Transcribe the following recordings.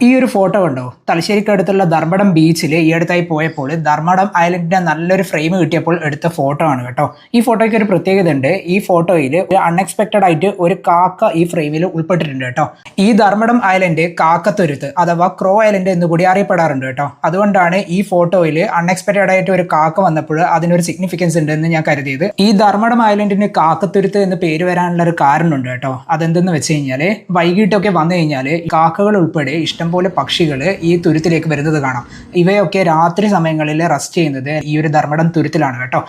ഈ ഒരു ഫോട്ടോ കണ്ടോ? തലശ്ശേരിക്കടുത്തുള്ള ധർമ്മടം ബീച്ചിൽ ഈ അടുത്തായി പോയപ്പോൾ ധർമ്മടം ഐലൻഡിന്റെ നല്ലൊരു ഫ്രെയിം കിട്ടിയപ്പോൾ എടുത്ത ഫോട്ടോ ആണ് കേട്ടോ. ഈ ഫോട്ടോയ്ക്ക് ഒരു പ്രത്യേകത ഉണ്ട്. ഈ ഫോട്ടോയിൽ അൺഎക്സ്പെക്റ്റഡ് ആയിട്ട് ഒരു കാക്ക ഈ ഫ്രെയിമിൽ ഉൾപ്പെട്ടിട്ടുണ്ട് കേട്ടോ. ഈ ധർമ്മടം ഐലൻഡ് കാക്കത്തുരുത്ത് അഥവാ ക്രോ ഐലൻഡ് എന്ന് കൂടി അറിയപ്പെടാറുണ്ട് കേട്ടോ. അതുകൊണ്ടാണ് ഈ ഫോട്ടോയിൽ അൺഎക്സ്പെക്റ്റഡ് ആയിട്ട് ഒരു കാക്ക വന്നപ്പോൾ അതിനൊരു സിഗ്നിഫിക്കൻസ് ഉണ്ടെന്ന് ഞാൻ കരുതിയത്. ഈ ധർമ്മടം ഐലൻഡിന് കാക്കത്തുരുത്ത് എന്ന് പേര് വരാനുള്ള ഒരു കാരണമുണ്ട് കേട്ടോ. അതെന്തെന്ന് വെച്ച് കഴിഞ്ഞാൽ വൈകിട്ടൊക്കെ വന്നു കഴിഞ്ഞാൽ കാക്കകൾ ഉൾപ്പെടെ ഇഷ്ടംപോലെ പക്ഷികൾ ഈ തുരുത്തിലേക്ക് വരുന്നത് കാണാം. ഇവയൊക്കെ രാത്രി സമയങ്ങളിൽ റെസ്റ്റ് ചെയ്യുന്നത് ഈ ഒരു ധർമ്മടം തുരുത്തിലാണ് കേട്ടോ.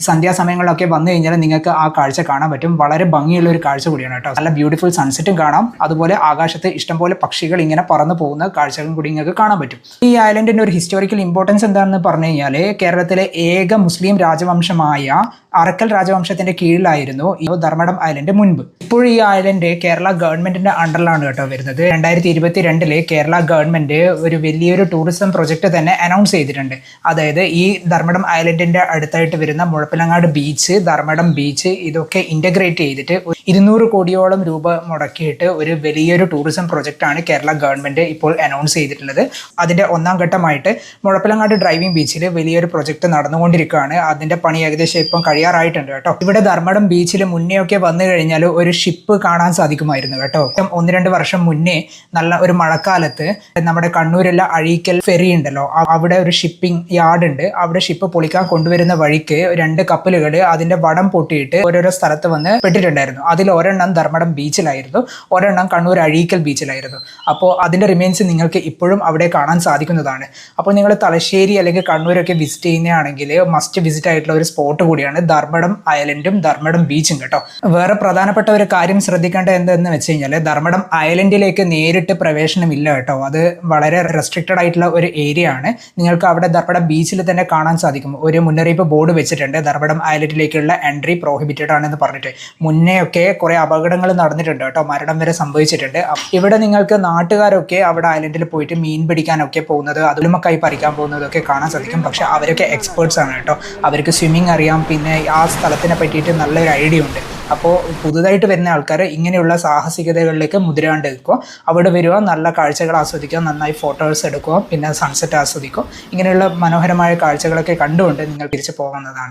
സന്ധ്യാസമയങ്ങളിലൊക്കെ വന്നു കഴിഞ്ഞാൽ നിങ്ങൾക്ക് ആ കാഴ്ച കാണാൻ പറ്റും. വളരെ ഭംഗിയുള്ള ഒരു കാഴ്ച കൂടിയാണ് കേട്ടോ. നല്ല ബ്യൂട്ടിഫുൾ സൺസെറ്റും കാണാം. അതുപോലെ ആകാശത്ത് ഇഷ്ടംപോലെ പക്ഷികൾ ഇങ്ങനെ പറന്നു പോകുന്ന കാഴ്ചകളും കൂടി നിങ്ങൾക്ക് കാണാൻ പറ്റും. ഈ ഐലൻഡിന്റെ ഒരു ഹിസ്റ്റോറിക്കൽ ഇമ്പോർട്ടൻസ് എന്താണെന്ന് പറഞ്ഞു കഴിഞ്ഞാൽ കേരളത്തിലെ ഏക മുസ്ലിം രാജവംശമായ അറക്കൽ രാജവംശത്തിന്റെ കീഴിലായിരുന്നു ഈ ധർമ്മടം ഐലൻഡ് മുൻപ്. ഇപ്പോൾ ഈ ഐലൻഡ് കേരള ഗവൺമെന്റിന്റെ അണ്ടറിലാണ് കേട്ടോ വരുന്നത്. 2022 കേരള ഗവൺമെന്റ് ഒരു വലിയൊരു ടൂറിസം പ്രൊജക്ട് തന്നെ അനൗൺസ് ചെയ്തിട്ടുണ്ട്. അതായത് ഈ ധർമ്മടം ഐലൻഡിന്റെ അടുത്തായിട്ട് വരുന്ന മുഴപ്പിലങ്ങാട് ബീച്ച്, ധർമ്മടം ബീച്ച് ഇതൊക്കെ ഇന്റഗ്രേറ്റ് ചെയ്തിട്ട് 200 കോടിയോളം രൂപ മുടക്കിയിട്ട് ഒരു വലിയൊരു ടൂറിസം പ്രൊജക്റ്റാണ് കേരള ഗവൺമെന്റ് ഇപ്പോൾ അനൗൺസ് ചെയ്തിട്ടുള്ളത്. അതിന്റെ ഒന്നാം ഘട്ടമായിട്ട് മുഴപ്പിലങ്ങാട് ഡ്രൈവിംഗ് ബീച്ചിൽ വലിയൊരു പ്രൊജക്ട് നടന്നുകൊണ്ടിരിക്കുകയാണ്. അതിന്റെ പണി ഏകദേശം ഇപ്പം കഴിയാറായിട്ടുണ്ട് കേട്ടോ. ഇവിടെ ധർമ്മടം ബീച്ചിൽ മുന്നേ ഒക്കെ വന്നു കഴിഞ്ഞാൽ ഒരു ഷിപ്പ് കാണാൻ സാധിക്കുമായിരുന്നു കേട്ടോ. 1-2 വർഷം മുന്നേ നല്ല ഒരു മഴക്കാലത്ത് നമ്മുടെ കണ്ണൂരുള്ള അഴീക്കൽ ഫെറി ഉണ്ടല്ലോ, അവിടെ ഒരു ഷിപ്പിംഗ് യാർഡ് ഉണ്ട്. അവിടെ ഷിപ്പ് പൊളിക്കാൻ കൊണ്ടുവരുന്ന വഴിക്ക് 2 കപ്പലുകൾ അതിന്റെ വടം പൊട്ടിയിട്ട് ഓരോരോ സ്ഥലത്ത് വന്ന് പെട്ടിട്ടുണ്ടായിരുന്നു. അതിൽ ഒരെണ്ണം ധർമ്മടം ബീച്ചിലായിരുന്നു, ഒരെണ്ണം കണ്ണൂർ അഴീക്കൽ ബീച്ചിലായിരുന്നു. അപ്പോൾ അതിന്റെ റിമെയിൻസ് നിങ്ങൾക്ക് ഇപ്പോഴും അവിടെ കാണാൻ സാധിക്കുന്നതാണ്. അപ്പോൾ നിങ്ങൾ തലശ്ശേരി അല്ലെങ്കിൽ കണ്ണൂരൊക്കെ വിസിറ്റ് ചെയ്യുന്നതാണെങ്കിൽ മസ്റ്റ് വിസിറ്റ് ആയിട്ടുള്ള ഒരു സ്പോട്ട് കൂടിയാണ് ധർമ്മടം ഐലൻഡും ധർമ്മടം ബീച്ചും കേട്ടോ. വേറെ പ്രധാനപ്പെട്ട ഒരു കാര്യം ശ്രദ്ധിക്കേണ്ടത് എന്തെന്ന് വെച്ച് കഴിഞ്ഞാൽ ധർമ്മടം ഐലൻഡിലേക്ക് നേരിട്ട് പ്രവേശനമില്ല കേട്ടോ. അത് വളരെ റെസ്ട്രിക്റ്റഡ് ആയിട്ടുള്ള ഒരു ഏരിയ ആണ്. നിങ്ങൾക്ക് അവിടെ ധർമ്മടം ബീച്ചിൽ തന്നെ കാണാൻ സാധിക്കും. ഒരു മുന്നറിയിപ്പ് ബോർഡ് വെച്ചിട്ടുണ്ട്, ധർമ്മടം ഐലൻഡിലേക്കുള്ള എൻട്രി പ്രോഹിബിറ്റഡ് ആണെന്ന് പറഞ്ഞിട്ട്. മുന്നേ ഒക്കെ കുറെ അപകടങ്ങൾ നടന്നിട്ടുണ്ട് കേട്ടോ, മരണം വരെ സംഭവിച്ചിട്ടുണ്ട്. ഇവിടെ നിങ്ങൾക്ക് നാട്ടുകാരൊക്കെ അവിടെ ഐലൻഡിൽ പോയിട്ട് മീൻ പിടിക്കാനൊക്കെ പോകുന്നത്, അതുലുമക്കായി പറിക്കാൻ പോകുന്നതൊക്കെ കാണാൻ സാധിക്കും. പക്ഷെ അവരൊക്കെ എക്സ്പേർട്സ് ആണ് കേട്ടോ. അവർക്ക് സ്വിമ്മിങ് അറിയാം, പിന്നെ ആ സ്ഥലത്തിനെ പറ്റിയിട്ട് നല്ലൊരു ഐഡിയ ഉണ്ട്. അപ്പോൾ പുതുതായിട്ട് വരുന്ന ആൾക്കാർ ഇങ്ങനെയുള്ള സാഹസികതകളിലേക്ക് മുതിരാണ്ട് നിൽക്കുക. അവിടെ വരിക, നല്ല കാഴ്ചകൾ ആസ്വദിക്കുക, നന്നായി ഫോട്ടോസ് എടുക്കുക, പിന്നെ സൺസെറ്റ് ആസ്വദിക്കുക. ഇങ്ങനെയുള്ള മനോഹരമായ കാഴ്ചകളൊക്കെ കണ്ടുകൊണ്ട് നിങ്ങൾ തിരിച്ചു പോകുന്നതാണ്.